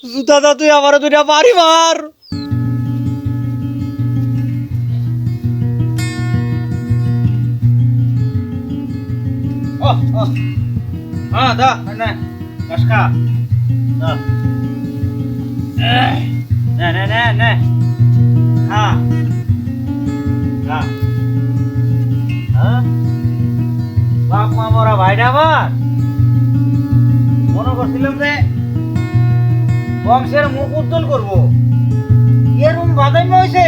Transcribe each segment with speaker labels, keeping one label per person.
Speaker 1: জুতা দা তুই আমার দুইটা বাড়ি মার। হ্যাঁ দা না কাশকা দা নে নে নে নে হ্যাঁ হ্যাঁ হ্যাঁ বাপ মা মরা ভাইটা আবার মনে করছিলাম যে বংশের মুখ উজ্জ্বল করবো, এরকম বাদামি হয়েছে।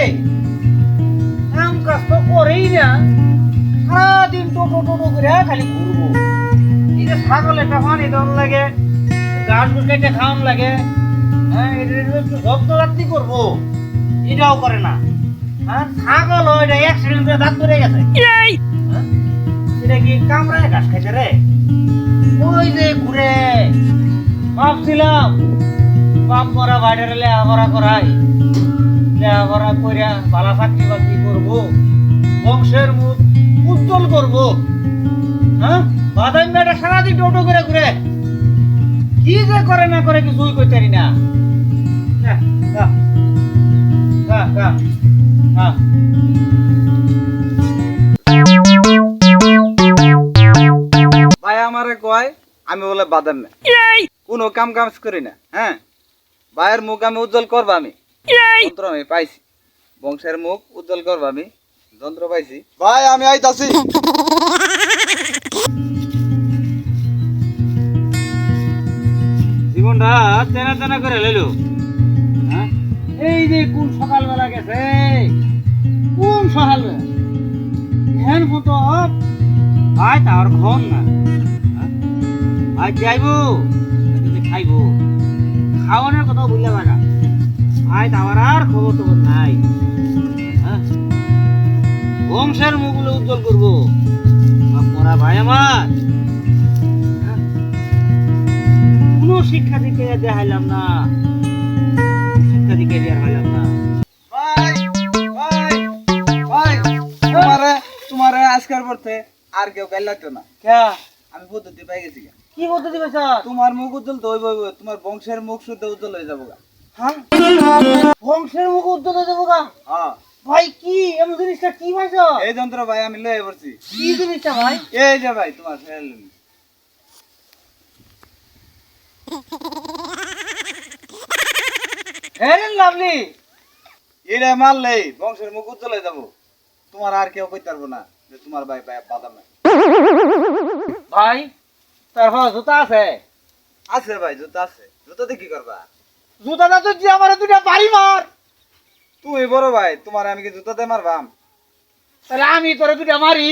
Speaker 1: কাম কাজ তো করেই না, সারাদিন টোটো টোটো করে খালি ঘুরবো। এই যে ছাগল একটা পানি দেওয়ান লাগে, ঘাস ঘুষ কেটে খাওয়ান লাগে, হ্যাঁ এটা একটু যত্ন রাত্রি করবো, এটাও করে না। হ্যাঁ ছাগল এটা অ্যাক্সিডেন্ট করে দাঁত ধরে গেছে। হ্যাঁ? এটা কি কামড়ায় ঘাস খাইছে রে? ওই যে ঘুরে ভাবছিলাম বাপ মরা বাইরে লেখাপড়া করাই, লেখাপড়া করিয়া ভালো চাকরি বাকরি করবো, বংশের মুখ উজ্জ্বল করবো। হ্যাঁ বাদাম বেটা সারাদিন টোটো করে ঘুরে, কি যে করে না করে কিছুই করতে পারি না।
Speaker 2: ভাই আমারে কয় আমি বলে বাদাম না কোনো কাম কাজ করি না। হ্যাঁ ভাইয়ের মুখ আমি উজ্জ্বল করবো, আমি যন্ত্র আমি পাইছি, বংশের মুখ উজ্জ্বল করবো আমি যন্ত্র পাইছি। ভাই আমি আইতাছি।
Speaker 1: জীবনটা তেনা তেনা করে লইলো। হ্যাঁ এই যে কোন সকালবেলা গেছে, কোন সকালবেলা হ্যান মতো ভাই তার খন না। ভাই যাইবো খাইবো, খাওয়ানোর কথা বললে না ভাই আমার আর খবর টবর নাই। বংশের মুখগুলো উজ্জ্বল করবো পড়া ভাই আমার। কোনো শিক্ষা দিকে দেখাইলাম না, শিক্ষা দিকে দিয়ে হাইলাম না।
Speaker 2: তোমারে আজকের পড়তে আর কেউ গাইল লাগতো না। আমি পদ্ধতি পাই গেছি।
Speaker 1: কি পদ্ধতি পাইছ?
Speaker 2: তোমার মুখ উজ্জ্বল তো হইব, তোমার বংশের মুখ শুদ্ধ উজ্জ্বল হয়ে যাবো।
Speaker 1: হ্যাঁ বংশের মুখ উজ্জ্বল হয়ে যাবো গা?
Speaker 2: হ্যাঁ
Speaker 1: ভাই কি এমন জিনিসটা কি পাইছ?
Speaker 2: এই যন্ত্র ভাই আমি লয়ে পড়ছি।
Speaker 1: কি জিনিসটা ভাই?
Speaker 2: এই যে ভাই তোমার
Speaker 1: লাভলি
Speaker 2: এটা মারলেই বংশের মুখ উজ্জ্বল হয়ে যাবো। তোমার আর কেউ কইতে পারবো না যে তোমার ভাই বাদাম নাই।
Speaker 1: ভাই তারপর জুতা আছে?
Speaker 2: আছে ভাই জুতা আছে। জুতাতে কি করবা?
Speaker 1: জুতাটা তো যে আমার দুইটা বাড়ি মার।
Speaker 2: তুমি বড় ভাই, তোমার আমি কি জুতাতে মারবাম?
Speaker 1: তাহলে আমি তোরে দুইটা মারি।